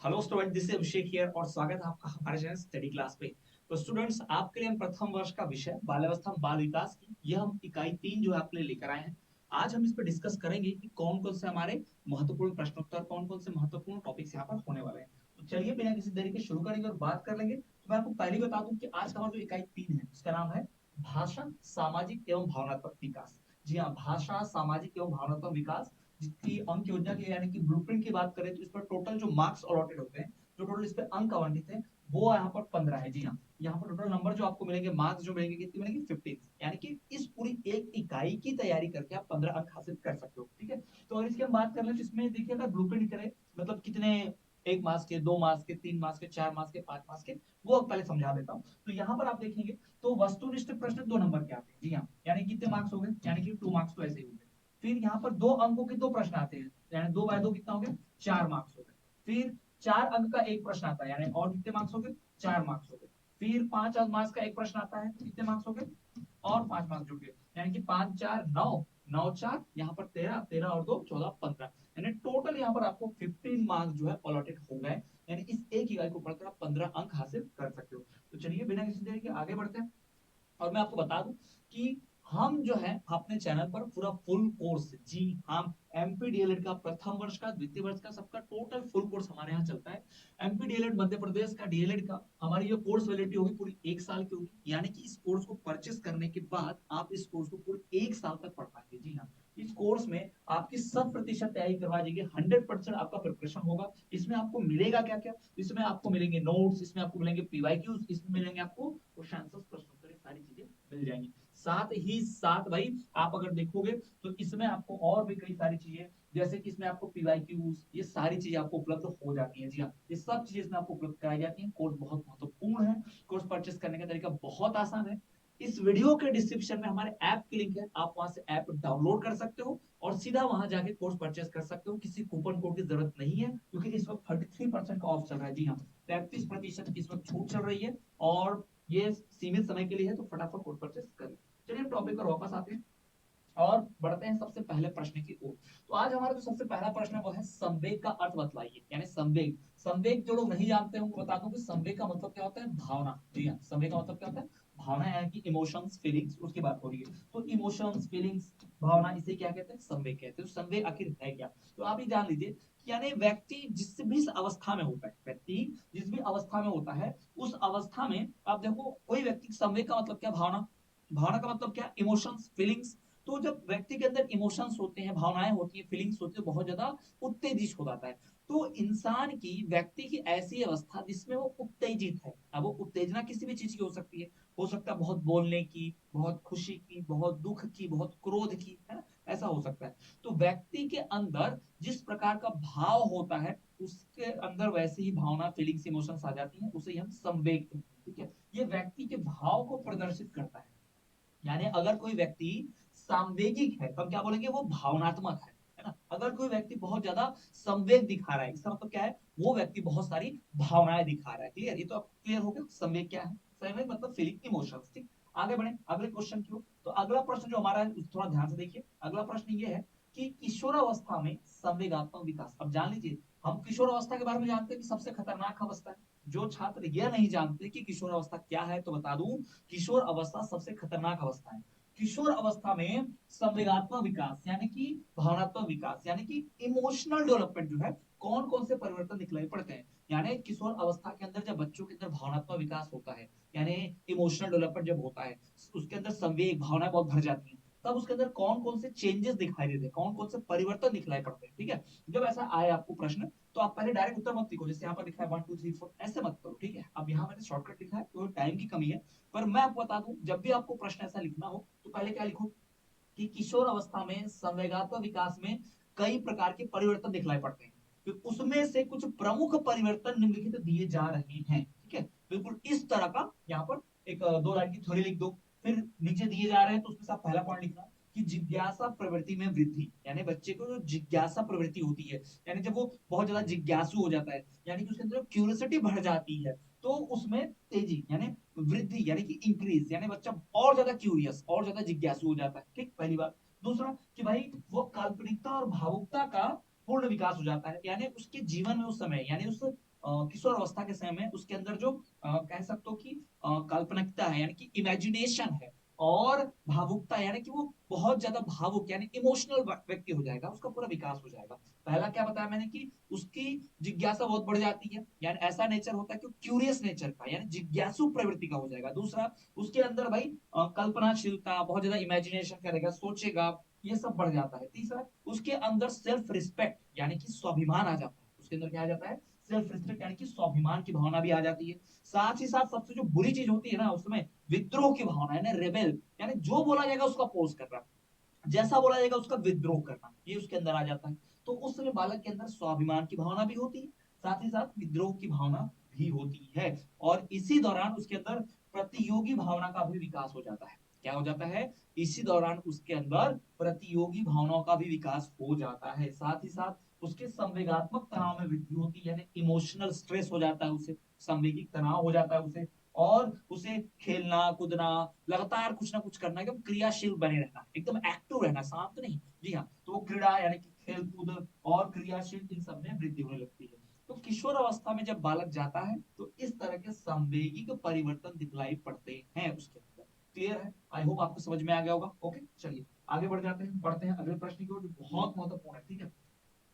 Hello student, this is Abhishek here और स्वागत है आपका हमारे चैनल स्टडी क्लास पे। तो स्टूडेंट्स, आपके लिए हम प्रथम वर्ष का विषय बाल्यावस्था में बाल विकास की यह हम इकाई 3 जो है आपके लिए लेकर आए हैं। आज हम इस पर डिस्कस करेंगे कि कौन कौन से हमारे महत्वपूर्ण प्रश्नोत्तर, कौन कौन से महत्वपूर्ण टॉपिक्स यहाँ पर होने वाले हैं। तो चलिए बिना किसी देरी के शुरू करेंगे और बात कर लेंगे। तो मैं आपको पहले ही बता दूं कि आज का हमारा जो इकाई 3 है उसका नाम है भाषा, सामाजिक एवं भावनात्मक विकास। जी हाँ, भाषा, सामाजिक एवं भावनात्मक विकास, जिसकी अंक योजना की यानी कि ब्लूप्रिंट की बात करें तो इस पर टोटल जो मार्क्स अलॉटेड होते हैं, जो टोटल इस पे अंक आवंटित है, वो यहाँ पर 15 है। जी हाँ, यहाँ पर टोटल नंबर जो आपको मिलेंगे, मार्क्स जो मिलेंगे, कितने मिलेंगे? 15। यानी कि इस पूरी एक इकाई की तैयारी करके आप 15 अंक हासिल कर सकते हो। ठीक है, तो अगर इसकी हम बात कर ले तो इसमें देखिए, अगर ब्लूप्रिंट करें मतलब कितने, 1 मार्क्स के, 2 मार्क्स के, 3 मार्क्स के, 4 मार्क्स के, 5 मार्क्स के, वो अब पहले समझा देता हूँ। तो यहाँ पर आप देखेंगे तो वस्तुनिष्ठ प्रश्न 2 नंबर के आते हैं। जी हाँ, यानी कितने मार्क्स हो गए? यानी कि 2 मार्क्स तो ऐसे ही हो गए। फिर यहाँ पर 2 अंकों के 2 प्रश्न आते हैं, यानी 2 बाय 2 कितना हो गया? 4 मार्क्स हो गए। फिर 4 अंक का एक प्रश्न आता है, यानी और कितने मार्क्स हो गए? 4 मार्क्स हो गए। फिर 5 मार्क्स का एक प्रश्न आता है, तो कितने मार्क्स हो गए? और 5 मार्क्स जुड़ गए, यानी कि 5 4 9, 9 4, यहाँ पर 13, 13 और 2 14, 15, यानी टोटल यहाँ पर आपको 15 मार्क्स जो है अलॉटेड हो गए। यानी इस एक इकाई को पढ़कर आप 15 अंक हासिल कर सकते हो। तो चलिए बिना किसी देरी के आगे बढ़ते हैं। और मैं आपको बता दूं कि हम जो है अपने चैनल पर पूरा फुल कोर्स, जी हाँ, एमपी डीएलएड का प्रथम वर्ष का, द्वितीय वर्ष का, सबका टोटल फुल कोर्स हमारे यहाँ चलता है। एमपी डीएलएड मध्य प्रदेश का डीएलएड का हमारी ये कोर्स वैलिडिटी होगी पूरी 1 साल की होगी। यानी कि इस कोर्स को परचेस करने के बाद आप इस कोर्स को पूरे 1 साल तक पढ़ पाएंगे। जी हाँ, इस कोर्स में आपकी 100% तैयारी करवा देगी, 100% आपका प्रिपरेशन होगा। इसमें आपको मिलेगा क्या क्या? इसमें आपको मिलेंगे नोट्स, इसमें आपको मिलेंगे पीवाईक्यूज, इसमें मिलेंगे आपको क्वेश्चन आंसर्स, प्रश्नोत्तर, सारी चीजें मिल जाएंगी। साथ ही साथ भाई, आप अगर देखोगे तो इसमें आपको और भी कई सारी चीजें, जैसे कि इसमें आपको पीवाईक्यूज, ये सारी चीजें आपको उपलब्ध हो जाती हैं। जी हाँ, ये सब चीजें इसमें आपको उपलब्ध कराई जाती हैं। कोर्स बहुत महत्वपूर्ण है। कोर्स परचेस करने का तरीका बहुत आसान है। इस वीडियो के डिस्क्रिप्शन में हमारे ऐप की लिंक है, आप वहां से ऐप डाउनलोड कर सकते हो और सीधा वहां जाके कोर्स परचेस कर सकते हो। किसी कूपन कोड की जरूरत नहीं है, क्योंकि इस वक्त 33% का ऑफ चल रहा है। जी हाँ, 33% इस वक्त छूट चल रही है और ये सीमित समय के लिए है, तो फटाफट कोड परचेस करें। चलिए टॉपिक पर वापस आते हैं और बढ़ते हैं सबसे पहले प्रश्न की ओर। तो आज हमारा जो सबसे पहला प्रश्न है वो है संवेग का अर्थ बतलाइए। यानी संवेग, संवेग जो लोग नहीं जानते हैं उनको बता दूं कि संवेग का मतलब क्या होता है? भावना। जी हाँ, संवेग का मतलब क्या होता है? भावना, यानी कि इमोशंस, फीलिंग्स, उसकी बात हो रही है। तो इमोशंस, फीलिंग्स, भावना, इसे क्या कहते हैं? संवेग कहते हैं। तो संवेग आखिर है क्या? तो आप ये जान लीजिए, यानी व्यक्ति जिस भी अवस्था में होता है, व्यक्ति जिस भी अवस्था में होता है, उस अवस्था में आप देखो, कोई व्यक्ति, संवेग का मतलब क्या? भावना। भावना का मतलब क्या? Emotions, feelings. तो जब व्यक्ति के अंदर इमोशंस होते हैं, भावनाएं होती हैं, फीलिंग्स होती है, बहुत ज्यादा उत्तेजित हो जाता है। तो इंसान की, व्यक्ति की ऐसी अवस्था जिसमें वो उत्तेजित है। अब वो उत्तेजना किसी भी चीज की हो सकती है। हो सकता है बहुत बोलने की, बहुत खुशी की, बहुत दुख की, बहुत क्रोध की, है ना? ऐसा हो सकता है। तो व्यक्ति के अंदर जिस प्रकार का भाव होता है, उसके अंदर वैसे ही भावना, फीलिंग्स, इमोशंस आ जाती हैं। उसे हम संवेग कहते हैं। ठीक है, ये व्यक्ति के भाव को प्रदर्शित करता है। यानी अगर कोई व्यक्ति सांवेगिक है तो हम क्या बोलेंगे? वो भावनात्मक है ना? अगर कोई व्यक्ति बहुत ज्यादा संवेग दिखा रहा है, इसका मतलब क्या है? वो व्यक्ति बहुत सारी भावनाएं दिखा रहा है। क्लियर? ये तो आपको क्लियर हो गया संवेग क्या है। संवेग मतलब फीलिंग, इमोशंस। ठीक, आगे बढ़े अगले क्वेश्चन की ओर। तो अगला प्रश्न जो हमारा है थोड़ा ध्यान से देखिए। अगला प्रश्न ये है कि किशोरावस्था में संवेगात्मक विकास। अब जान लीजिए, हम किशोर अवस्था के बारे में जानते हैं कि सबसे खतरनाक अवस्था है। जो छात्र यह नहीं जानते कि किशोर अवस्था क्या है, तो बता दूं, किशोर अवस्था सबसे खतरनाक अवस्था है। किशोर अवस्था में संवेगात्मक विकास यानी कि भावनात्मक विकास, यानी कि इमोशनल डेवलपमेंट जो है, कौन कौन से परिवर्तन दिखलाई पड़ते हैं। यानी किशोर अवस्था के अंदर जब बच्चों के अंदर भावनात्मक विकास होता है, यानी इमोशनल डेवलपमेंट जब होता है, उसके अंदर संवेग, भावनाएं बहुत भर जाती हैं, तब उसके अंदर कौन कौन से चेंजेस दिखाई देते हैं, कौन कौन से परिवर्तन दिखलाई पड़ते हैं। ठीक है, जब ऐसा आए आपको प्रश्न, तो आप पहले डायरेक्ट उत्तर मत लिखो, जैसे यहाँ पर लिखा है 1 2 3 4, ऐसे मत करो। ठीक है, अब यहाँ मैंने शॉर्टकट लिखा है तो टाइम की कमी है। पर मैं आपको बता दूं, जब भी आपको प्रश्न ऐसा लिखना हो तो पहले क्या लिखो कि किशोर अवस्था में संवेगात्मक विकास में कई प्रकार के परिवर्तन दिखलाई पड़ते हैं, तो उसमें से कुछ प्रमुख परिवर्तन निम्नलिखित दिए जा रहे हैं। ठीक है, बिल्कुल इस तरह का यहाँ पर एक 2 लाइन की थ्योरी लिख दो। फिर नीचे दिए जा रहे हैं, तो उसमें से आप पहला पॉइंट लिखना कि जिज्ञासा प्रवृत्ति में वृद्धि। यानी बच्चे को जो जिज्ञासा प्रवृत्ति होती है, यानी जब वो बहुत ज्यादा जिज्ञासु हो जाता है, यानी कि उसके अंदर क्यूरियोसिटी बढ़ जाती है, तो उसमें तेजी, यानी वृद्धि, यानी कि इंक्रीज, यानी बच्चा और ज्यादा क्यूरियस, और ज्यादा जिज्ञासु हो जाता है। ठीक, पहली बात। दूसरा कि भाई वो काल्पनिकता और भावुकता का पूर्ण विकास हो जाता है, यानी उसके जीवन में उस समय, यानी उस किशोर अवस्था के समय में उसके अंदर जो कह सकते हो कि काल्पनिकता है यानी कि इमेजिनेशन है, और भावुकता यानी कि वो बहुत ज्यादा भावुक यानी इमोशनल व्यक्ति हो जाएगा, उसका पूरा विकास हो जाएगा। पहला क्या बताया मैंने कि उसकी जिज्ञासा बहुत बढ़ जाती है, यानी ऐसा नेचर होता है कि क्यूरियस नेचर का यानी जिज्ञासु प्रवृत्ति का हो जाएगा। दूसरा, उसके अंदर भाई कल्पनाशीलता, बहुत ज्यादा इमेजिनेशन करेगा, सोचेगा, ये सब बढ़ जाता है। तीसरा, उसके अंदर सेल्फ रिस्पेक्ट यानी कि स्वाभिमान आ जाता है। उसके अंदर क्या आ जाता है? सेल्फ रिस्पेक्ट यानी कि स्वाभिमान की भावना भी आ जाती है। साथ ही साथ सबसे जो बुरी चीज होती है ना उसमें, विद्रोह की भावना यानी रेबेल, यानी जो बोला जाएगा उसका अपोज करना, जैसा बोला जाएगा उसका विद्रोह करना, ये उसके अंदर आ जाता है। तो उस समय बालक के अंदर स्वाभिमान की भावना भी होती है, साथ ही साथ विद्रोह की भावना भी होती है। और इसी दौरान उसके अंदर प्रतियोगी भावना का भी विकास हो जाता है। क्या हो जाता है? इसी दौरान उसके अंदर प्रतियोगी भावनाओं का भी विकास हो जाता है। साथ ही साथ उसके संवेगात्मक तनाव में वृद्धि होती है, यानी इमोशनल स्ट्रेस हो जाता है उसे, संवेगिक तनाव हो जाता है उसे, और उसे खेलना कूदना, लगातार कुछ ना कुछ करना, एकदम क्रियाशील बने रहना, एकदम एक्टिव रहना, शांत नहीं। जी हाँ, तो वो क्रीड़ा यानी कि खेल कूद और क्रियाशील, इन सब में वृद्धि होने लगती है। तो किशोर अवस्था में जब बालक जाता है तो इस तरह के संवेगिक परिवर्तन दिखलाई पड़ते हैं उसके अंदर। क्लियर है? आई होप आपको समझ में आ गया होगा। ओके, चलिए आगे बढ़ जाते हैं, पढ़ते हैं अगले प्रश्न की ओर, जो बहुत महत्वपूर्ण है। ठीक है,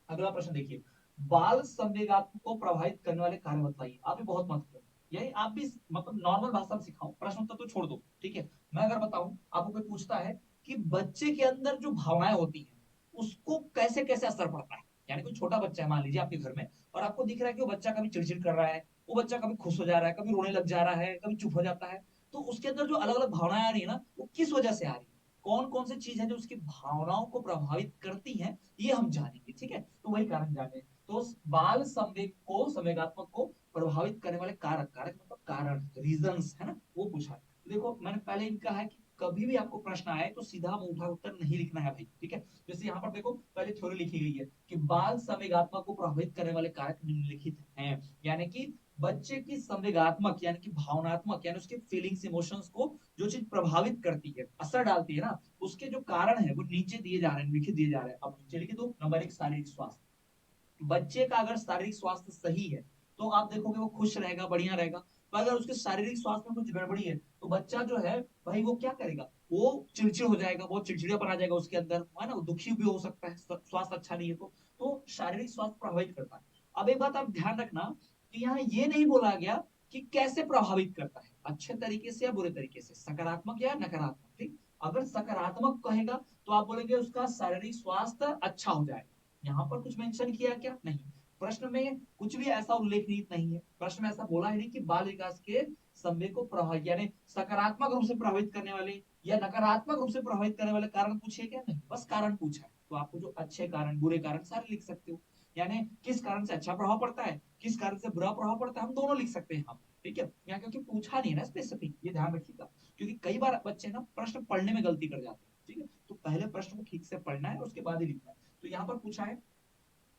अगला प्रश्न देखिए, बाल संवेगात्मक को प्रभावित करने वाले कार्य बताइए। आप भी बहुत महत्वपूर्ण, यही आप भी मतलब नॉर्मल भाषा में सिखाओ, प्रश्न उत्तर तो छोड़ दो। ठीक है, मैं अगर बताऊं, आपको कोई पूछता है कि बच्चे के अंदर जो भावनाएं होती हैं उसको कैसे कैसे असर पड़ता है, यानी कोई छोटा बच्चा है मान लीजिए आपके घर में, और आपको दिख रहा है कि वो बच्चा कभी चिड़चिड़ कर रहा है, वो बच्चा कभी खुश हो जा रहा है, कभी रोने लग जा रहा है, कभी चुप हो जाता है, तो उसके अंदर जो अलग अलग भावनाएं आ रही है ना, वो किस वजह से आ रही है, कौन कौन सी चीज है जो उसकी भावनाओं को प्रभावित करती है, ये हम जानेंगे। ठीक है, तो वही कारण जाने। तो बाल संवेग को, संवेगात्मक को प्रभावित करने वाले कारक, कारक मतलब कारण, रीजंस है ना, वो पूछा है। तो देखो मैंने पहले ही कहा है कि कभी भी आपको प्रश्न आए तो सीधा मुंह उत्तर नहीं लिखना है भाई। ठीक है, जैसे यहाँ पर देखो पहले थ्योरी लिखी गई है कि बाल संवेगात्मक को प्रभावित करने वाले कारक निम्नलिखित हैं, यानी कि बच्चे की संवेगात्मक यानी कि भावनात्मक यानी उसके फीलिंग्स इमोशंस को जो चीज प्रभावित करती है, असर डालती है ना, उसके जो कारण है वो नीचे दिए जा रहे हैं, लिखे दिए जा रहे हैं। अब नीचे लिखे तो नंबर एक, शारीरिक स्वास्थ्य। बच्चे का अगर शारीरिक स्वास्थ्य सही है तो आप देखोगे वो खुश रहेगा, बढ़िया रहेगा। पर अगर उसके शारीरिक स्वास्थ्य में कुछ गड़बड़ी है तो बच्चा जो है भाई वो क्या करेगा, वो चिड़चिड़ हो जाएगा, बहुत चिड़चिड़ापन आ जाएगा उसके अंदर, है ना, वो दुखी भी हो सकता है, स्वास्थ्य अच्छा नहीं है तो शारीरिक स्वास्थ्य प्रभावित करता है। अब एक बात आप ध्यान रखना कि यहाँ ये नहीं बोला गया कि कैसे प्रभावित करता है, अच्छे तरीके से या बुरे तरीके से, सकारात्मक या नकारात्मक। ठीक, अगर सकारात्मक कहेगा तो आप बोलेंगे उसका शारीरिक स्वास्थ्य अच्छा हो जाएगा। यहाँ पर कुछ मेंशन किया क्या? नहीं, प्रश्न में कुछ भी ऐसा उल्लेखित नहीं है, प्रश्न में ऐसा बोला ही नहीं कि बाल विकास के समय को प्रभावित यानी सकारात्मक रूप से प्रभावित करने वाले या नकारात्मक रूप से प्रभावित करने वाले कारण पूछे क्या? नहीं, बस कारण पूछा है। तो आपको जो अच्छे कारण बुरे कारण सारे लिख सकते हो, यानी किस कारण से अच्छा प्रभाव पड़ता है, किस कारण से बुरा प्रभाव पड़ता है, हम दोनों लिख सकते हैं यहाँ। ठीक है, यहाँ क्योंकि पूछा नहीं है ना स्पेसिफिक, ये ध्यान रखिएगा, क्योंकि कई बार बच्चे ना प्रश्न पढ़ने में गलती कर जाते हैं। ठीक है, तो पहले प्रश्न को ठीक से पढ़ना है, उसके बाद ही लिखना है। तो यहाँ पर पूछा है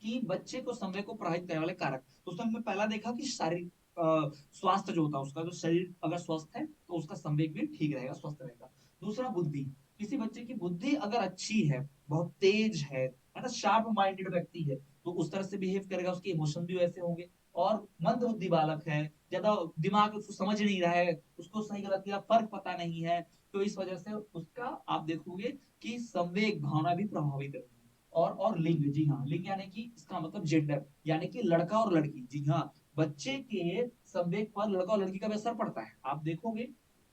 कि बच्चे को समय को प्रभावित करने वाले कारक, तो उसमें हमने पहला देखा कि शारीरिक स्वास्थ्य जो होता है उसका, जो शरीर अगर स्वस्थ है तो उसका संवेग भी ठीक रहेगा, स्वस्थ रहेगा। दूसरा, बुद्धि, किसी बच्चे की बुद्धि अगर अच्छी है, बहुत तेज है ना, शार्प माइंडेड व्यक्ति है, तो उस तरह से बिहेव करेगा, उसके इमोशन भी वैसे होंगे। और मंद बुद्धि बालक है, ज्यादा दिमाग उसको समझ नहीं रहा है, उसको सही गलत का फर्क पता नहीं है, तो इस वजह से उसका आप देखोगे कि संवेग भावना भी प्रभावित रहेगी। और लिंग, जी हाँ, लिंग यानी कि इसका मतलब जेंडर, यानी कि लड़का और लड़की। जी हाँ, बच्चे के संवेग पर लड़का और लड़की का भी असर पड़ता है। आप देखोगे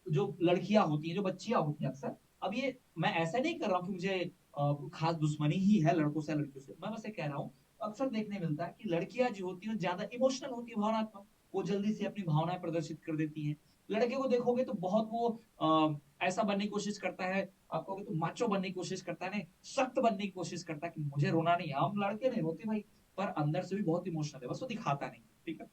जो लड़कियां होती हैं, जो बच्चियां होती हैं अक्सर, अब ये मैं ऐसा नहीं कर रहा हूँ कि मुझे कोई खास दुश्मनी ही है लड़कों से लड़कियों से, मैं बस ये कह रहा हूँ अक्सर देखने मिलता है कि लड़कियां जो होती है ज्यादा इमोशनल होती है, भावनात्मक, वो जल्दी से अपनी भावनाएं प्रदर्शित कर देती हैं। लड़के को देखोगे तो बहुत वो ऐसा बनने की कोशिश करता है, आप कहोगे तो माचो बनने की कोशिश करता है, नहीं सख्त बनने की कोशिश करता है कि मुझे रोना नहीं है। हम लड़के नहीं रोते भाई, पर अंदर से भी बहुत इमोशनल है, बस वो दिखाता नहीं। ठीक है,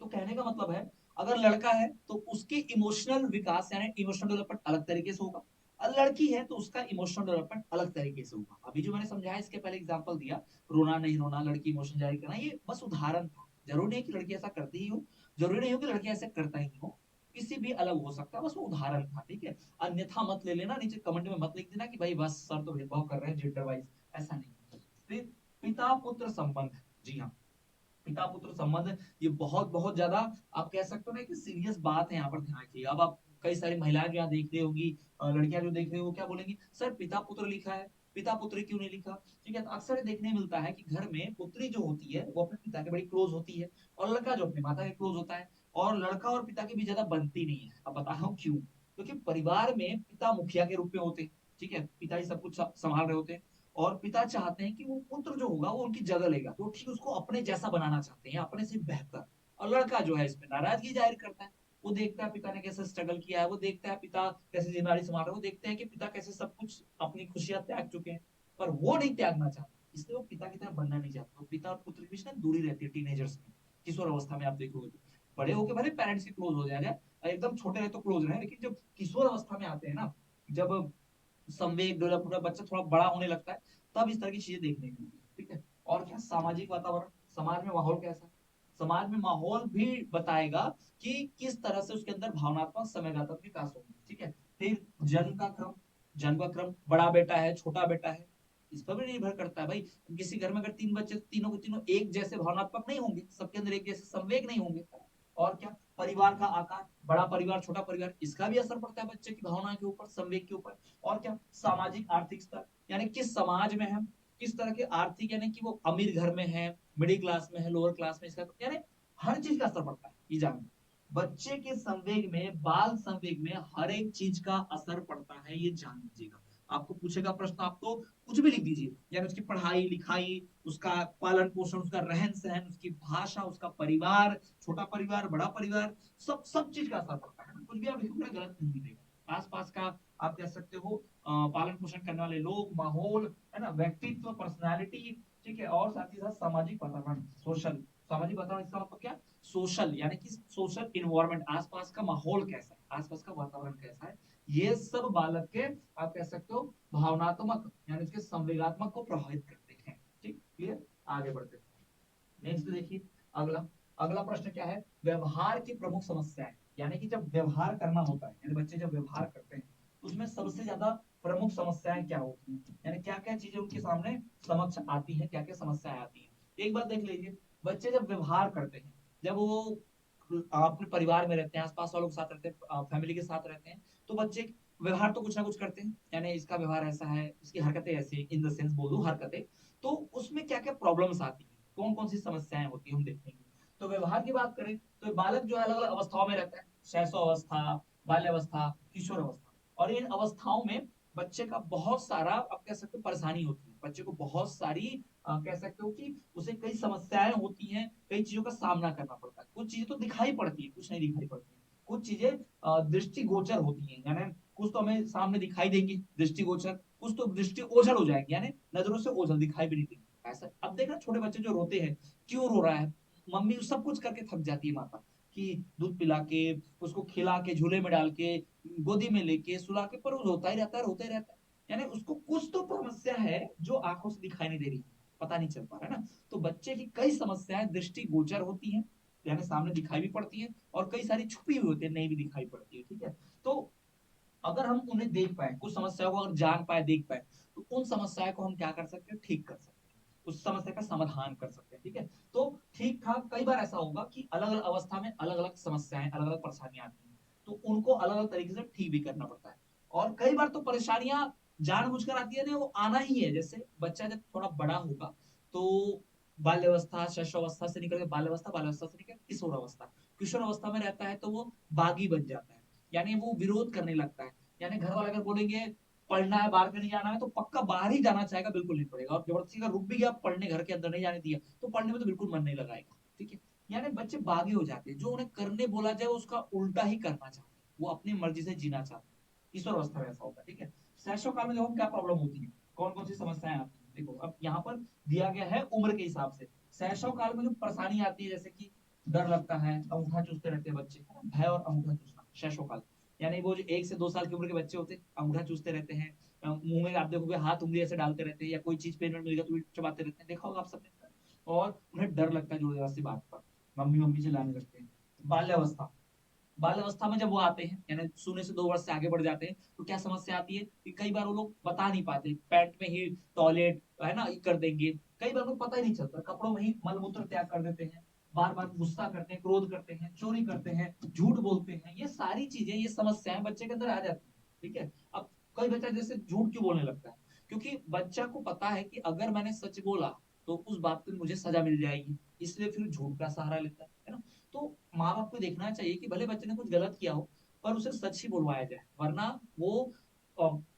तो कहने का मतलब है अगर लड़का है तो उसकी इमोशनल विकास यानी इमोशनल डेवलपमेंट अलग तरीके से होगा, और लड़की है तो उसका इमोशनल डेवलपमेंट अलग तरीके से होगा। अभी जो मैंने समझाया इसके पहले एग्जांपल दिया, रोना नहीं रोना, लड़की इमोशन जारी करना, ये बस उदाहरण था। जरूरी नहीं कि लड़की ऐसा करती ही हो, जरूरी नहीं हो कि लड़की ऐसा करता ही नहीं हो, किसी भी अलग हो सकता है, बस वो उदाहरण था। ठीक है, अन्यथा मत ले लेना, नीचे कमेंट में मत लिख देना कि भाई बस सर तो भेदभाव कर रहे हैं जेंडर वाइज, ऐसा नहीं। फिर पिता पुत्र संबंध, जी हाँ, पिता पुत्र संबंध ये बहुत बहुत ज्यादा आप कह सकते हो ना कि सीरियस बात है, यहाँ पर ध्यान रखिएगा। अब आप कई सारी महिलाएं जो यहाँ देख रही होगी, लड़कियां जो देख रही हो, वो क्या बोलेंगी, सर पिता पुत्र लिखा है, पिता पुत्री क्यों नहीं लिखा। ठीक है, तो अक्सर ये देखने मिलता है कि घर में पुत्री जो होती है वो अपने पिता के बड़ी क्लोज होती है, और लड़का जो अपने माता के क्लोज होता है, और लड़का और पिता के बीच ज्यादा बनती नहीं है। अब बता रहा हूँ क्यों, क्योंकि परिवार में पिता मुखिया के रूप में होते हैं। ठीक है, पिता ही सब कुछ संभाल रहे होते हैं, और पिता चाहते हैं कि वो पुत्र जो होगा वो उनकी जगह लेगा, तो ठीक उसको अपने जैसा बनाना चाहते हैं, अपने से बेहतर। और लड़का जो है इसमें नाराजगी जाहिर करता है। वो देखता है पिता ने कैसे स्ट्रगल किया है, वो देखता है पिता कैसे जिम्मेदारी संभाल रहा है, वो देखते हैं कि पिता कैसे सब कुछ अपनी खुशियां त्याग चुके हैं, पर वो नहीं त्यागना चाहता, इसलिए वो पिता की तरह बनना नहीं चाहता। तो पिता और पुत्र के बीच ना दूरी रहती है टीनेजर्स में, किशोर अवस्था में आप देखोगे तो। बड़े होके भले पेरेंट्स के क्लोज हो जाएगा, एकदम छोटे रहे तो क्लोज रहे, लेकिन जब किशोर अवस्था में आते हैं ना, जब संवेग डेवलप होता है, बच्चा थोड़ा बड़ा होने लगता है, तब इस तरह की चीजें देखने को मिलती है। ठीक है, और क्या, सामाजिक वातावरण, समाज में माहौल कैसा है, समाज में माहौल भी बताएगा कि किस तरह से उसके अंदर भावनात्मक संवेगात्मक विकास होगा। ठीक है, फिर जन्म का क्रम, जन्म का क्रम, बड़ा बेटा है छोटा बेटा है, इस पर भी निर्भर करता है भाई। किसी घर में अगर तीन बच्चे, तीनों के तीनों एक जैसे भावनात्मक नहीं होंगे, सबके अंदर एक जैसे संवेग नहीं होंगे। और क्या, परिवार का आकार, बड़ा परिवार छोटा परिवार, इसका भी असर पड़ता है बच्चे की भावना के ऊपर, संवेग के ऊपर। और क्या, सामाजिक आर्थिक स्तर, यानी किस समाज में हम, किस तरह के आर्थिक, यानी कि वो अमीर घर में है, मिडिल क्लास में है, लोअर क्लास में, इसका यानी हर चीज का असर पड़ता है। ये जान, बच्चे के संवेग में, बाल संवेग में हर एक चीज का असर पड़ता है, ये जान लीजिएगा। आपको पूछेगा प्रश्न, आप तो कुछ भी लिख दीजिए, यानी उसकी पढ़ाई लिखाई, उसका पालन पोषण, उसका रहन सहन, उसकी भाषा, उसका परिवार, छोटा परिवार बड़ा परिवार, सब सब चीज का असर पड़ता है। कुछ भी आप लिखोगे गलत नहीं मिलेगा। आसपास का आप कह सकते हो पालन पोषण करने वाले लोग, माहौल, है ना, व्यक्तित्व, पर्सनालिटी। ठीक है, और साथ ही साथ सामाजिक वातावरण, सोशल, सामाजिक वातावरण, इसका मतलब क्या, सोशल, यानी कि सोशल इन्वायरमेंट, आसपास का माहौल कैसा है, आसपास का वातावरण कैसा है, ये सब बालक के आप कह सकते हो भावनात्मक, यानी उसके संवेगात्मक को प्रभावित करते हैं। ठीक, क्लियर, आगे बढ़ते हैं। नेक्स्ट देखिए, अगला अगला प्रश्न क्या है, व्यवहार की प्रमुख समस्याएं, यानी कि जब व्यवहार करना होता है, यानी बच्चे जब व्यवहार करते हैं, तो उसमें सबसे ज्यादा प्रमुख समस्याएं क्या होती हैं, यानी क्या क्या चीजें उनके सामने समक्ष आती है, क्या क्या समस्याएं आती है। एक बात देख लीजिए, बच्चे जब व्यवहार करते हैं, जब वो अपने परिवार में रहते हैं, आसपास वालों के साथ रहते हैं, फैमिली के साथ रहते हैं, तो बच्चे व्यवहार तो कुछ ना कुछ करते हैं, यानी इसका व्यवहार ऐसा है, इसकी हरकतें ऐसी, इन द सेंस बोल दूं हरकतें, तो उसमें क्या क्या प्रॉब्लम्स आती है, कौन कौन सी समस्याएं होती है, हम देखेंगे। तो व्यवहार की बात करें तो बालक जो है अलग अलग अवस्थाओं में रहता है, शैशव अवस्था, बाल्यावस्था, किशोर अवस्था, और इन अवस्थाओं में बच्चे का बहुत सारा, आप कह सकते हो, परेशानी होती है, बच्चे को बहुत सारी कह सकते हो कि उसे कई समस्याएं होती हैं, कई चीजों का सामना करना पड़ता है। कुछ चीजें तो दिखाई पड़ती है, कुछ नहीं दिखाई पड़ती है, कुछ चीजें दृष्टिगोचर होती हैं, यानी कुछ तो हमें सामने दिखाई देंगी दृष्टिगोचर, कुछ तो दृष्टि ओझल हो जाएगी, यानी नजरों से ओझल दिखाई भी नहीं देंगी। ऐसा अब देखना, छोटे बच्चे जो रोते हैं, क्यों रो रहा है, मम्मी सब कुछ करके थक जाती है माता, कि दूध पिला के, उसको खिला के, झूले में डाल के, गोदी में लेके सुला के, पर वो रोता ही रहता है, रोता ही रहता है, यानी उसको कुछ तो समस्या है जो आंखों से दिखाई नहीं दे रही, पता नहीं चल पा रहा है ना। तो बच्चे की कई समस्याएं दृष्टि गोचर होती हैं, यानी सामने दिखाई भी पड़ती है, और कई सारी छुपी हुई होती है, नहीं भी दिखाई पड़ती है। ठीक है, तो अगर हम उन्हें देख पाए, कुछ समस्याओं को अगर जान पाए, देख पाए, तो उन समस्याओं को हम क्या कर सकते हैं, ठीक कर सकते हैं, उस समस्या का समाधान कर सकते हैं। ठीक है, तो ठीक ठाक, कई बार ऐसा होगा कि अलग अलग अवस्था में अलग अलग समस्याएं, अलग अलग परेशानियां आती हैं, तो उनको अलग अलग तरीके से ठीक भी करना पड़ता है। और कई बार तो परेशानियां जानबूझकर आती है ना, वो आना ही है। जैसे बच्चा जब थोड़ा बड़ा होगा, तो बाल्यावस्था, शैशवावस्था से निकल के बाल्यावस्था, बाल्यावस्था से निकल किशोर अवस्था, किशोर अवस्था में रहता है, तो वो बागी बन जाता है, यानी वो विरोध करने लगता है, यानी घर वाले अगर बोलेंगे पढ़ना है, बाहर नहीं जाना है, तो पक्का बाहर ही जाना चाहेगा, बिल्कुल नहीं पड़ेगा। और जबरदस्ती का रुक भी गया पढ़ने, घर के अंदर नहीं जाने दिया, तो पढ़ने में तो बिल्कुल मन नहीं लगाएगा। ठीक है, यानी बच्चे बागी हो जाते हैं, जो उन्हें करने बोला जाए उसका उल्टा ही करना चाहते हैं, वो अपनी मर्जी से जीना चाहते हैं। ईश्वर अवस्था में ऐसा होता है। ठीक है, शैशव काल में देखो क्या प्रॉब्लम होती है, कौन कौन सी समस्याएं आती है, देखो अब यहाँ पर दिया गया है उम्र के हिसाब से। शैशव काल में जो परेशानी आती है, जैसे कि डर लगता है, अंगूठा चूसते रहते हैं बच्चे, है ना, भय और अंगूठा चूसना, शैशव काल, यानी वो जो 1 से 2 साल की उम्र के बच्चे होते हैं, अंगूठा चूसते रहते हैं, मुंह में आप देखोगे हाथ उंगली ऐसे डालते रहते हैं, या कोई चीज पेन में मिल गया तो भी चबाते रहते हैं, देखा होगा आप सबने। और उन्हें डर लगता है जोर जबरदस्ती बात पर, मम्मी मम्मी चिल्लाने लगते हैं। बाल्यावस्था, बाल अवस्था में जब वो आते हैं, यानी 0 से 2 वर्ष से आगे बढ़ जाते हैं, तो क्या समस्या आती है कि कई बार वो लोग बता नहीं पाते, पैंट में ही टॉयलेट है ना कर देंगे, कई बार उनको पता ही नहीं चलता, कपड़ों में ही मल मूत्र त्याग कर देते हैं, बार बार गुस्सा करते हैं, क्रोध करते हैं, चोरी करते हैं, झूठ बोलते हैं, ये सारी चीजें, ये समस्याएं बच्चे के अंदर आ जाती है। ठीक है। अब कोई बच्चा जैसे झूठ क्यों बोलने लगता है, क्योंकि बच्चा को पता है कि अगर मैंने सच बोला तो उस बात पे मुझे सजा मिल जाएगी, इसलिए फिर झूठ का सहारा लेता है ना। तो माँ बाप को देखना चाहिए कि भले बच्चे ने कुछ गलत किया हो, पर उसे सच ही बोलवाया जाए, वरना वो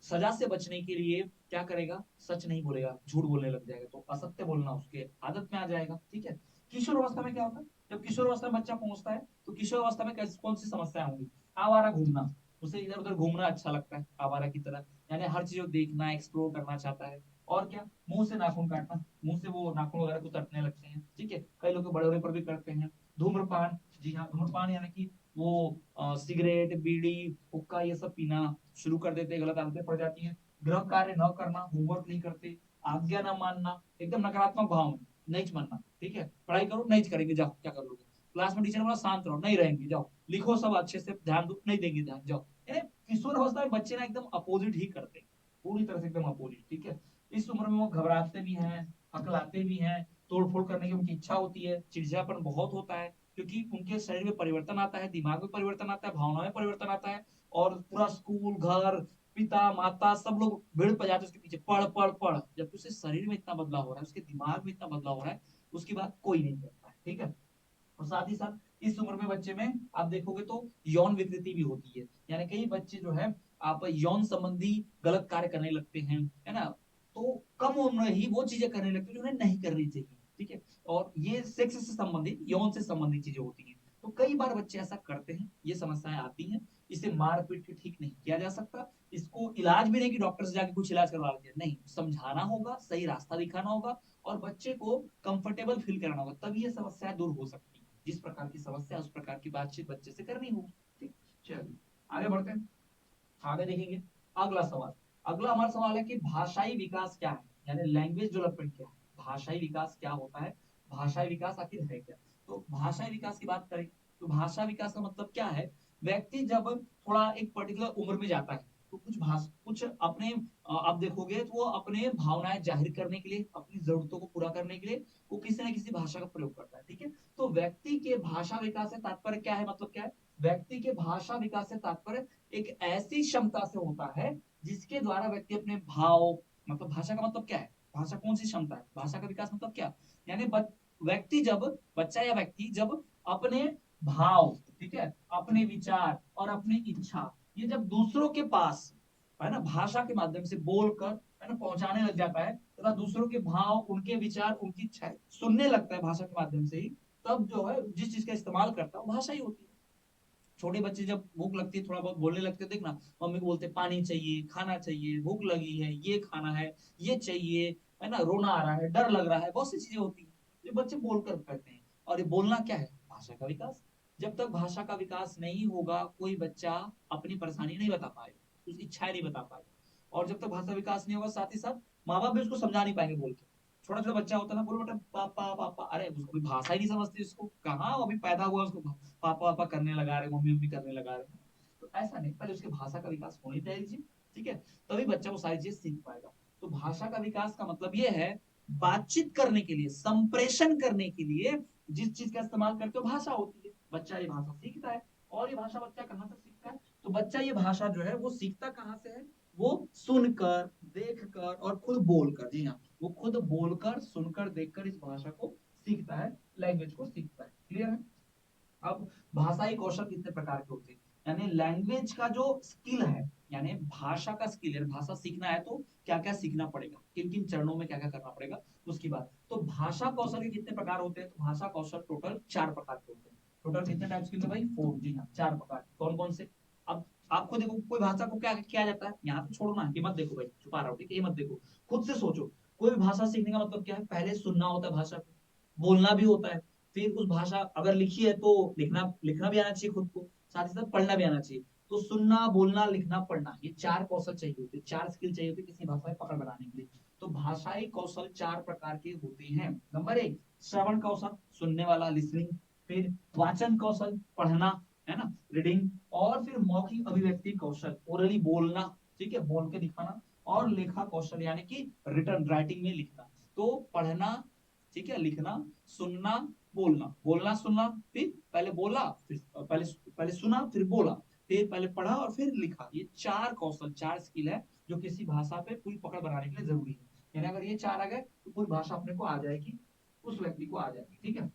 सजा से बचने के लिए क्या करेगा, सच नहीं बोलेगा, झूठ बोलने लग जाएगा, तो असत्य बोलना उसके आदत में आ जाएगा। ठीक है। किशोर अवस्था में क्या होता है, जब किशोर अवस्था में बच्चा पहुंचता है, तो किशोर अवस्था में कौन सी समस्याएं होंगी, आवारा घूमना, उसे इधर उधर घूमना अच्छा लगता है आवारा की तरह, यानी हर चीज को देखना, एक्सप्लोर करना चाहता है। और क्या, मुंह से नाखून काटना, मुंह से वो नाखून वगैरह को तटने लगते हैं। ठीक है। कई लोग बड़े बड़े पर भी करते हैं। धूम्रपान, जी हाँ, धूम्रपान यानी कि वो सिगरेट, बीड़ी, हुक्का ये सब पीना शुरू कर देते हैं, गलत आदतें पड़ जाती हैं। गृह कार्य न करना, होमवर्क नहीं करते, आज्ञा न मानना, एकदम नकारात्मक भाव में, नहीं मानना। ठीक है, पढ़ाई करो, नहीं करेंगे, जाओ क्या कर लोगे, क्लास में टीचर बोला शांत रहो, नहीं रहेंगे, जाओ लिखो सब अच्छे से, ध्यान दो, नहीं देंगे ध्यान, जाओ। यानी किशोर अवस्था में बच्चे ना एकदम अपोजिट ही करते हैं, पूरी तरह से एकदम अपोजिट। ठीक है। इस उम्र में वो घबराते भी हैं, हकलाते भी हैं, तोड़फोड़ करने की उनकी इच्छा होती है, चिड़चिड़ापन बहुत होता है, क्योंकि उनके शरीर में परिवर्तन आता है, दिमाग में परिवर्तन आता है, भावनाओं में परिवर्तन आता है, और पूरा स्कूल, घर, पिता, माता, सब लोग भीड़ पर जाते उसके पीछे, पढ़ पढ़ पढ़, जबकि उसके शरीर में इतना बदलाव हो रहा है, उसके दिमाग में इतना बदलाव हो रहा है, उसकी बात कोई नहीं करता है। ठीक है। और साथ ही साथ इस उम्र में बच्चे में आप देखोगे तो यौन विकृति भी होती है, यानी कई बच्चे जो है आप यौन संबंधी गलत कार्य करने लगते हैं, है ना। तो कम उम्र ही वो चीजें करने लगते हैं जो उन्हें नहीं करनी चाहिए। ठीक है। और ये सेक्स से संबंधित, यौन से संबंधित चीजें होती हैं, तो कई बार बच्चे ऐसा करते हैं, ये समस्याएं आती हैं। इसे मार पीट के ठीक नहीं किया जा सकता, इसको इलाज भी नहीं कि डॉक्टर से जाके कुछ इलाज करवा दिया, नहीं, समझाना होगा, सही रास्ता दिखाना होगा, और बच्चे को कंफर्टेबल फील कराना होगा, तभी ये समस्या दूर हो सकती है। जिस प्रकार की समस्या, उस प्रकार की बातचीत बच्चे से करनी होगी। ठीक। चलिए आगे बढ़ते हैं, आगे देखेंगे अगला सवाल। अगला हमारा सवाल है कि भाषाई विकास क्या है, यानी लैंग्वेज डेवलपमेंट क्या है, भाषाई विकास क्या होता है, भाषाई विकास आखिर है क्या। तो भाषाई विकास की बात करें, तो भाषा विकास का मतलब क्या है, व्यक्ति जब थोड़ा एक पर्टिकुलर उम्र में जाता है, तो कुछ भाषा, कुछ अपने आप देखोगे तो वो अपने भावनाएं जाहिर करने के लिए, अपनी जरूरतों को पूरा करने के लिए वो किसी न किसी भाषा का प्रयोग करता है। ठीक है। तो व्यक्ति के भाषा विकास से तात्पर्य क्या है, मतलब क्या है, व्यक्ति के भाषा विकास से तात्पर्य एक ऐसी क्षमता से होता है जिसके द्वारा व्यक्ति अपने भाव, मतलब भाषा का मतलब क्या है, भाषा कौन सी क्षमता है, भाषा का विकास मतलब क्या, यानी व्यक्ति जब, बच्चा या व्यक्ति जब अपने भाव, ठीक है, अपने विचार और अपनी इच्छा, ये जब दूसरों के पास, है ना, भाषा के माध्यम से बोलकर, है ना, पहुंचाने लग जाता है, तथा दूसरों के भाव, उनके विचार, उनकी इच्छाएं सुनने लगता है भाषा के माध्यम से ही, तब जो है जिस चीज का इस्तेमाल करता है वो भाषा ही होती है। छोटे बच्चे जब भूख लगती है, थोड़ा बहुत बोलने लगते हैं, देखना, मम्मी को बोलते पानी चाहिए, खाना चाहिए, भूख लगी है, ये खाना है, ये चाहिए, है ना, रोना आ रहा है, डर लग रहा है, बहुत सी चीजें होती हैं जो बच्चे बोलकर करते हैं। और ये बोलना क्या है, भाषा का विकास। जब तक भाषा का विकास नहीं होगा, कोई बच्चा अपनी परेशानी नहीं बता पाएगा, उसकी इच्छाएं नहीं बता पाएगा, और जब तक भाषा विकास नहीं होगा, साथ ही साथ माँ बाप भी उसको समझा नहीं पाएंगे बोल के। छोटा छोटा बच्चा होता है ना, बोलो बेटा पापा पापा, अरे उसको कोई भाषा ही नहीं समझती, उसको कहाँ, वो अभी पैदा हुआ उसको पापा पापा करने लगा रहे, मम्मी मम्मी करने लगा रहे। तो ऐसा नहीं, पहले उसकी भाषा का विकास होनी चाहिए। ठीक है। तभी बच्चा वो सारी चीज सीख पाएगा। तो भाषा का विकास का मतलब ये है, बातचीत करने के लिए, संप्रेषण करने के लिए जिस चीज का इस्तेमाल करते हो भाषा होती है, बच्चा ये भाषा सीखता है। और ये भाषा बच्चा कहाँ से सीखता है, तो बच्चा ये भाषा जो है वो सीखता कहाँ से है, वो सुनकर, देखकर और खुद बोलकर। जी हाँ, वो खुद बोलकर, सुनकर, देखकर इस भाषा को सीखता है, लैंग्वेज को सीखता है। क्लियर है। अब भाषाई कौशल कितने प्रकार के होते हैं, यानी लैंग्वेज का जो स्किल है, यानी भाषा का स्किल है, भाषा सीखना है तो क्या क्या सीखना पड़ेगा, किन किन चरणों में क्या क्या करना पड़ेगा, उसकी बात। तो भाषा कौशल के कितने प्रकार होते हैं, तो भाषा कौशल टोटल 4 प्रकार के होते हैं। टोटल कितने टाइप्स के होते हैं भाई, 4, जी हाँ, 4 प्रकार। कौन कौन से। अब आपको देखो, कोई भाषा को क्या किया जाता है, यहाँ पे छोड़ो ना, ये मत देखो भाई, छुपा रहा हूँ, ठीक है, ये मत देखो, खुद से सोचो। कोई भी भाषा सीखने का मतलब क्या है, पहले सुनना होता है भाषा को, बोलना भी होता है, फिर उस भाषा अगर लिखी है तो लिखना, लिखना भी आना चाहिए खुद को, साथ ही साथ पढ़ना भी आना चाहिए। तो सुनना, बोलना, लिखना, पढ़ना, ये 4 कौशल चाहिए होते, 4 स्किल चाहिए होते किसी भाषा में पकड़ बनाने के लिए। तो भाषाई कौशल 4 प्रकार के होते हैं। नंबर 1, श्रवण कौशल, सुनने वाला, लिसनिंग। फिर वाचन कौशल, पढ़ना। है ना, रीडिंग, और फिर मौखिक अभिव्यक्ति कौशल, ओरली बोलना, ठीक है, बोल के दिखाना, और लेखा कौशल यानी कि रिटर्न राइटिंग में लिखना। तो पढ़ना, ठीक है, लिखना, सुनना, बोलना, बोलना सुनना, फिर पहले बोला, फिर पहले पहले सुना, फिर बोला, फिर पहले पढ़ा और फिर लिखा। ये चार कौशल, चार स्किल है जो किसी भाषा पे पूरी पकड़ बनाने के लिए जरूरी है। यानी अगर ये चार आ गए तो पूरी भाषा अपने को आ जाएगी, उस व्यक्ति को आ जाएगी, ठीक है।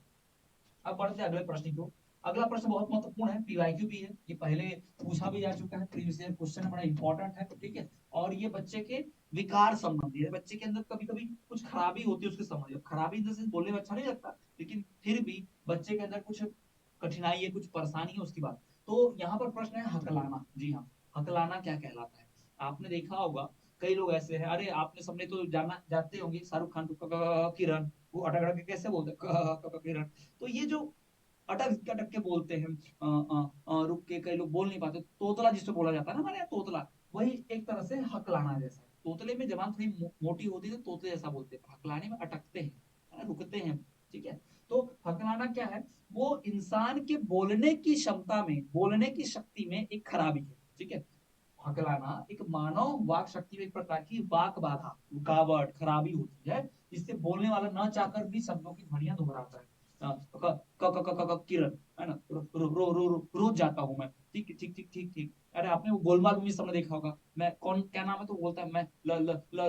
अब बढ़ते हैं अगले प्रश्न को। अगला प्रश्न बहुत महत्वपूर्ण है, पीवाईक्यू भी है, ये पहले पूछा भी जा चुका है, प्रीवियस ईयर क्वेश्चन है, बड़ा इंपॉर्टेंट है, ठीक है। और ये बच्चे के विकार संबंधी है, बच्चे के अंदर कभी कभी कुछ खराबी होती है उसके संबंधी। अब खराबी जैसे बोलने में अच्छा नहीं लगता, लेकिन फिर भी बच्चे के अंदर कुछ कठिनाई है, कुछ परेशानी है, उसकी बात। तो यहाँ पर प्रश्न है हकलाना। जी हाँ, हकलाना क्या कहलाता है? आपने देखा होगा कई लोग ऐसे हैं, अरे आपने सबने तो जाना जानते होंगे शाहरुख खान को, किरण, वो अटक अटक के कैसे बोलते हैं, किरण। तो ये जो अटक अटक के बोलते हैं, रुक के, कई लोग बोल नहीं पाते, तोतला जिसको बोला जाता है ना हमारे यहाँ तोतला, वही एक तरह से हकलाना जैसा है। तोतले में जबान थोड़ी मोटी होती है तो तोतले जैसा बोलते हैं, हकलाने में अटकते हैं, है ना, रुकते हैं, ठीक है। तो हकलाना क्या है? वो इंसान के बोलने की क्षमता में, बोलने की शक्ति में एक खराबी है, ठीक है। हकलाना एक मानव वाक शक्ति में एक प्रकार की वाक बाधा, रुकावट, खराबी होती है, जिससे बोलने वाला न चाहकर भी शब्दों की ध्वनियां दोहराता है। किरण, है ना, रोज जाता हूँ मैं, ठीक ठीक ठीक ठीक ठीक। अरे आपने वो गोलमाल मूवी सबने देखा होगा, मैं कौन क्या नाम है तो बोलता है मैं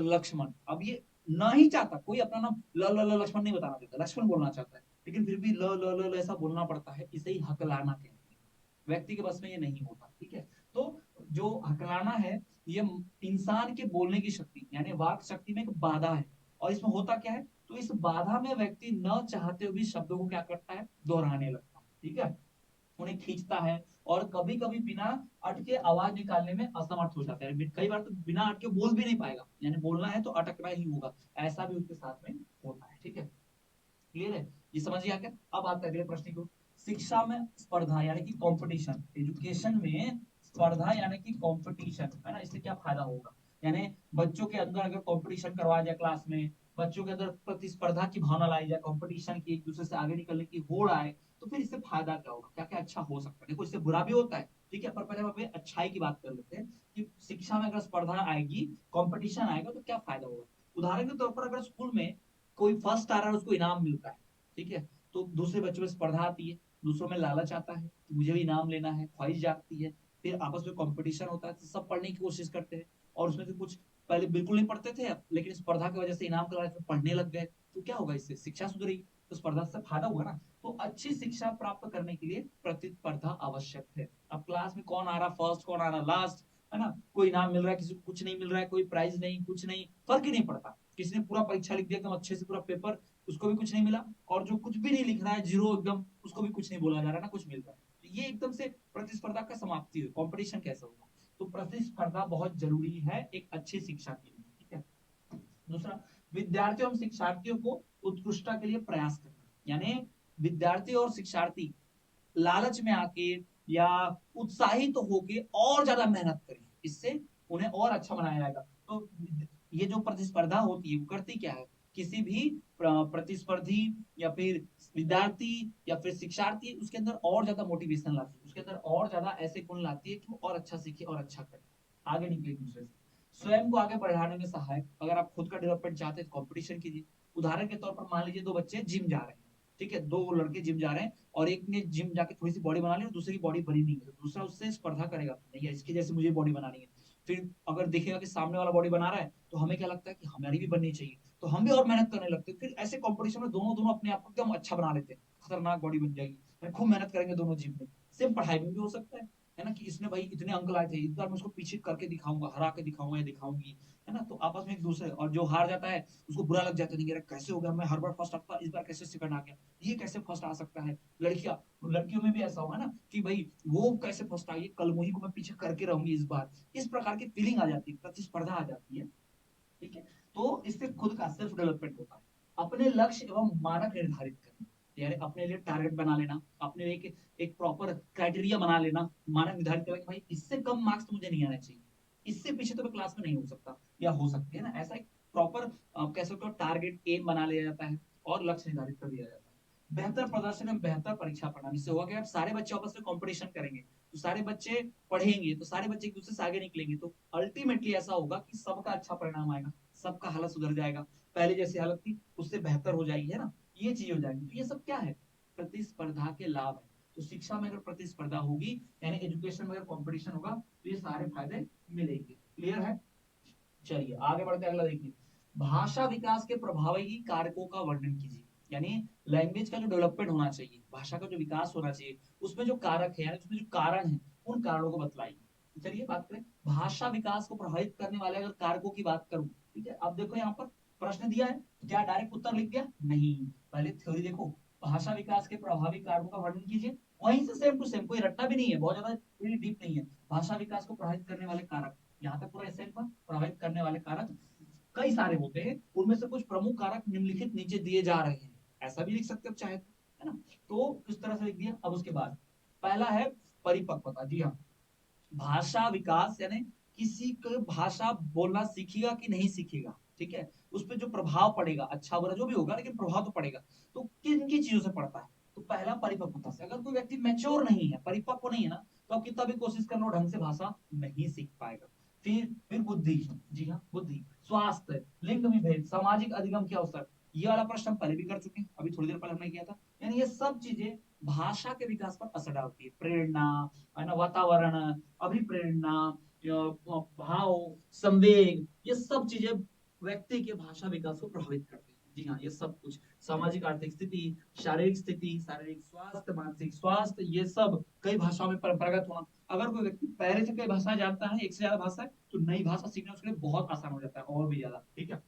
लक्ष्मण। अब ये ना ही चाहता, कोई अपना नाम लक्ष्मण नहीं बताना चाहता, लक्ष्मण बोलना चाहता है, लेकिन फिर भी ऐसा बोलना पड़ता है, इसे ही हकलाना कहते हैं। व्यक्ति के बस में ये नहीं होता, ठीक है। तो जो हकलाना है, ये इंसान के बोलने की शक्ति यानी वाक शक्ति में एक बाधा है। और इसमें होता क्या है, तो इस बाधा में व्यक्ति न चाहते हुए भी शब्दों को क्या करता है, दोहराने लगता है, ठीक है, उन्हें खींचता है, और कभी कभी बिना अटके आवाज निकालने में असमर्थ हो जाता है। कई बार तो बिना अटके बोल भी नहीं पाएगा, यानी बोलना है तो अटकना ही होगा, ऐसा भी उसके साथ में होता है, ठीक है। क्लियर है, ये समझ गया क्या? अब आते हैं अगले प्रश्न को। शिक्षा में स्पर्धा यानी कि कंपटीशन, एजुकेशन में स्पर्धा यानी कि कंपटीशन, है ना, इससे क्या फायदा होगा? यानी बच्चों के अंदर अगर कंपटीशन करवाया जाए क्लास में, बच्चों के अंदर प्रतिस्पर्धा की भावना लाई जाए, कंपटीशन की, एक दूसरे से आगे निकलने की होड़ आए, तो फिर इससे फायदा क्या होगा, क्या क्या अच्छा हो सकता है? देखो, इससे बुरा भी होता है, ठीक है, पर पहले हम अपने अच्छाई की बात कर लेते हैं कि शिक्षा में अगर स्पर्धा आएगी, कंपटीशन आएगा, तो क्या फायदा होगा। उदाहरण के तौर पर अगर स्कूल में कोई फर्स्ट आ रहा है, उसको इनाम मिलता है, ठीक है, तो दूसरे बच्चों में स्पर्धा आती है, दूसरों में लालच आता है कि मुझे भी इनाम लेना है, ख्वाहिश जागती है, फिर आपस में कंपटीशन होता है, तो सब पढ़ने की कोशिश करते हैं, और उसमें से कुछ पहले बिल्कुल नहीं पढ़ते थे, लेकिन स्पर्धा की वजह से इनाम के लालच में पढ़ने लग गए, तो क्या होगा, इससे शिक्षा सुधरेगी, तो स्पर्धा से फायदा होगा ना। तो अच्छी शिक्षा प्राप्त करने के लिए प्रतिस्पर्धा आवश्यक है। अब क्लास में कौन आ रहा फर्स्ट, कौन आ रहा लास्ट, है ना, कोई इनाम मिल रहा है, किसी को कुछ नहीं मिल रहा है, कोई प्राइज नहीं, कुछ नहीं, फर्क ही नहीं पड़ता। किसी ने पूरा परीक्षा लिख दिया एकदम अच्छे से, पूरा पेपर, उसको भी कुछ नहीं मिला, और जो कुछ भी नहीं लिख रहा है, जीरो एकदम, उसको भी कुछ नहीं बोला जा रहा है ना, कुछ मिल रहा है। तो ये एकदम से प्रतिस्पर्धा का समाप्ति हुई, कंपटीशन कैसे होगा? तो प्रतिस्पर्धा बहुत जरूरी है एक अच्छी शिक्षा के लिए, ठीक है। दूसरा, विद्यार्थियों एवं शिक्षार्थियों को उत्कृष्टता के लिए प्रयास करना, यानी विद्यार्थी और शिक्षार्थी लालच में आके या उत्साहित तो होके और ज्यादा मेहनत करें, इससे उन्हें और अच्छा बनाया जाएगा। तो ये जो प्रतिस्पर्धा होती है वो करती क्या है, किसी भी प्रतिस्पर्धी या फिर विद्यार्थी या फिर शिक्षार्थी, उसके अंदर और ज्यादा मोटिवेशन लाती है, उसके अंदर और ज्यादा ऐसे गुण लाती है कि वो और अच्छा सीखे और अच्छा करे, आगे निकले एक दूसरे से। स्वयं को आगे बढ़ाने में सहायक, अगर आप खुद का डेवलपमेंट चाहते हैं तो कॉम्पिटिशन कीजिए। उदाहरण के तौर पर मान लीजिए दो बच्चे जिम जा रहे हैं, ठीक है, दो लड़के जिम जा रहे हैं, और एक ने जिम जाके थोड़ी सी बॉडी बना ली और दूसरे की बॉडी बनी नहीं है, तो दूसरा उससे स्पर्धा करेगा, नहीं इसकी जैसे मुझे बॉडी बनानी है। फिर अगर देखेगा कि सामने वाला बॉडी बना रहा है, तो हमें क्या लगता है कि हमारी भी बननी चाहिए, तो हम भी और मेहनत करने लगते हैं। फिर ऐसे कंपटीशन में दोनों दोनों अपने आप को एकदम अच्छा बना लेते हैं, खतरनाक बॉडी बन जाएगी, खूब मेहनत करेंगे दोनों जिम में। सेम पढ़ाई में भी हो सकता है ना, कि इसने भाई इतने अंक लाए थे, इस बार मैं उसको पीछे करके दिखाऊंगा, हरा के दिखाऊंगा या दिखाऊंगी, है ना। तो आपस में एक दूसरे, और जो हार जाता है उसको बुरा लग जाता है, नहीं कैसे हो गया, मैं हर बार फर्स्ट आता था, इस बार कैसे सेकंड आ गया, ये कैसे फर्स्ट आ सकता है। लड़कियां, लड़कियों में भी ऐसा होगा ना कि भाई वो कैसे फर्स्ट आई, कल मुही को मैं पीछे करके रहूंगी इस बार, इस प्रकार की फीलिंग आ जाती है, प्रतिस्पर्धा आ जाती है, ठीक है। तो इससे खुद का सेल्फ डेवलपमेंट होता है। अपने लक्ष्य एवं मानक निर्धारित करना, यानी अपने लिए टारगेट बना लेना, अपने लिए एक प्रॉपर क्राइटेरिया बना लेना, मानक निर्धारित करना कि भाई इससे कम मार्क्स तो मुझे नहीं आना चाहिए, इससे पीछे तो मैं क्लास में नहीं हो सकता, या हो सकती है ना, ऐसा एक प्रॉपर कह सकते हो टारगेट एम बना लिया जाता है और लक्ष्य निर्धारित कर दिया जाता है। बेहतर प्रदर्शन एवं बेहतर परीक्षा परिणाम। इससे होगा कि आप सारे बच्चे आपस में कंपटीशन करेंगे, तो सारे बच्चे पढ़ेंगे, तो सारे बच्चे एक दूसरे से आगे निकलेंगे, तो अल्टीमेटली ऐसा होगा कि सबका अच्छा परिणाम आएगा, सबका हालत सुधर जाएगा, पहले जैसी हालत थी उससे बेहतर हो जाएगी, है ना, ये चीज हो जाएगी। तो ये सब क्या है, प्रतिस्पर्धा के लाभ है। तो शिक्षा में अगर प्रतिस्पर्धा होगी, यानी एजुकेशन में अगर कॉम्पिटिशन होगा, तो ये सारे फायदे मिलेंगे। क्लियर है? चलिए आगे बढ़ते अगला देखिए, भाषा विकास के प्रभावी कारकों का वर्णन कीजिए। यानी लैंग्वेज का जो डेवलपमेंट होना चाहिए, भाषा का जो विकास होना चाहिए, उसमें जो कारक है, यानी उसमें जो कारण है, उन कारणों को बतलाइए। तो चलिए बात करें, भाषा विकास को प्रभावित करने वाले अगर कारकों की बात करूं, ठीक है, अब देखो यहाँ पर प्रश्न दिया है, क्या डायरेक्ट उत्तर लिख दिया? नहीं, पहले थ्योरी देखो। भाषा विकास के प्रभावी कारकों का वर्णन कीजिए, वहीं से सेम टू सेम, कोई रट्टा भी नहीं है, बहुत ज्यादा डीप नहीं है। भाषा विकास को प्रभावित करने वाले कारक, यहाँ तक पूरा ऐसे प्रभावित करने वाले कारक कई सारे होते हैं, उनमें से कुछ प्रमुख कारक निम्नलिखित नीचे दिए जा रहे हैं, ऐसा भी लिख सकते हो चाहे तो, है ना। तो इस तरह से लिख दिया। अब उसके बाद पहला है परिपक्वता। जी हाँ, भाषा विकास यानी किसी को भाषा बोलना सीखेगा कि नहीं सीखेगा, ठीक है, उस पर जो प्रभाव पड़ेगा, अच्छा बुरा जो भी होगा, लेकिन प्रभाव तो पड़ेगा। तो किन किन चीजों से पड़ता है? तो पहला परिपक्वता से, अगर कोई व्यक्ति मैच्योर नहीं है, परिपक्व नहीं है ना, तो आप कितना भी कोशिश कर लो ढंग से भाषा नहीं सीख पाएगा। फिर बुद्धि, जी हाँ बुद्धि, स्वास्थ्य, लिंग विभेद, सामाजिक अधिगम के अवसर, ये वाला प्रश्न हम पहले भी कर चुके हैं, अभी थोड़ी देर पहले हमने किया था। यानी ये सब चीजें भाषा के विकास पर असर डालती है। प्रेरणा, है ना, वातावरण, अभिप्रेरणा, भाव, संवेग, ये सब चीजें व्यक्ति के भाषा विकास को प्रभावित करते हैं। जी हाँ, ये सब कुछ, सामाजिक आर्थिक स्थिति, शारीरिक स्वास्थ्य, मानसिक स्वास्थ्य, ये सब कई भाषाओं में परंपरागत होना। अगर कोई व्यक्ति पहले से कई भाषाएं जानता है, एक से ज्यादा भाषा है, तो नई भाषा सीखना उसके लिए बहुत आसान हो जाता है, और भी ज्यादा। ठीक है,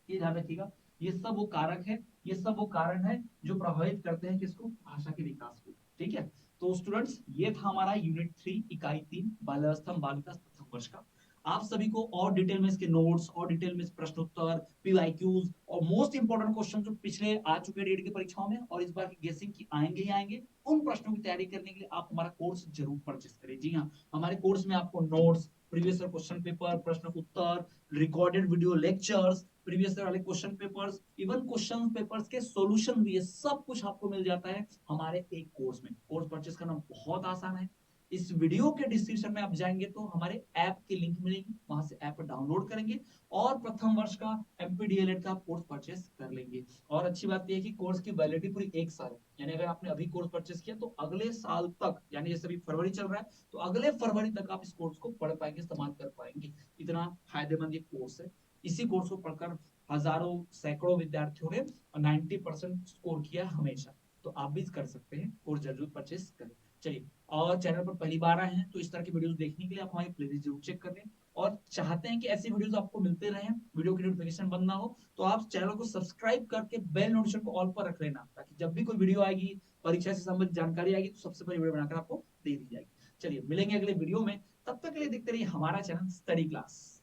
ये ध्यान रखिएगा। ये सब वो कारक है, ये सब वो कारण है जो प्रभावित करते हैं किसको, भाषा के विकास को। ठीक है, तो स्टूडेंट्स ये था हमारा यूनिट 3 इकाई 3 बाल्यावस्था बाल विकास प्रथम वर्ष का। आप सभी को और डिटेल में इसके नोट्स और डिटेल में प्रश्न उत्तर, पीवाईक्यूज और मोस्ट इंपोर्टेंट क्वेश्चन जो पिछले आ चुके हैं डेट की परीक्षाओं में और इस बार की गेसिंग की आएंगे ही आएंगे, उन प्रश्नों की तैयारी करने के लिए आप हमारा कोर्स जरूर परचेस करें। जी हाँ, हमारे कोर्स में आपको नोट्स, प्रीवियस क्वेश्चन पेपर, प्रश्न उत्तर, रिकॉर्डेड वीडियो लेक्चर्स, प्रीवियस वाले question papers, even question papers के सॉल्यूशन भी, ये सब कुछ आपको मिल जाता है हमारे एक कोर्स में। कोर्स परचेस करना बहुत आसान है। इस वीडियो के डिस्क्रिप्शन में आप जाएंगे तो हमारे ऐप की लिंक मिलेगी, वहां से ऐप डाउनलोड करेंगे और प्रथम वर्ष का एमपीडीएलएड का कोर्स परचेस कर लेंगे। और अच्छी बात यह है कि कोर्स की वैलिडिटी पूरी एक साल है, यानी अगर आपने अभी कोर्स परचेस किया तो अगले साल तक, यानी जैसे अभी फरवरी चल रहा है, तो अगले फरवरी तक आप इस कोर्स को पढ़ पाएंगे, इस्तेमाल कर पाएंगे। इतना फायदेमंद ये कोर्स है। इसी कोर्स को पढ़कर हजारों सैकड़ों विद्यार्थियों ने 90% स्कोर किया हमेशा। तो आप भी कर सकते हैं, कोर्स जरूर परचेस करें। चलिए, और चैनल पर पहली बार आए हैं तो इस तरह की वीडियोस देखने के लिए आप हमारी प्लेलिस्ट जरूर चेक कर लें, और चाहते हैं कि ऐसी वीडियोस आपको मिलते रहें, वीडियो की नोटिफिकेशन बंद ना हो, तो आप चैनल को सब्सक्राइब करके बेल नोटिफिकेशन को ऑल पर रख लेना, ताकि जब भी कोई वीडियो आएगी, परीक्षा से संबंधित जानकारी आएगी, तो सबसे पहले वीडियो बनाकर आपको दे दी जाएगी। चलिए मिलेंगे अगले वीडियो में, तब तक के लिए देखते रहिए हमारा चैनल स्टडी क्लास।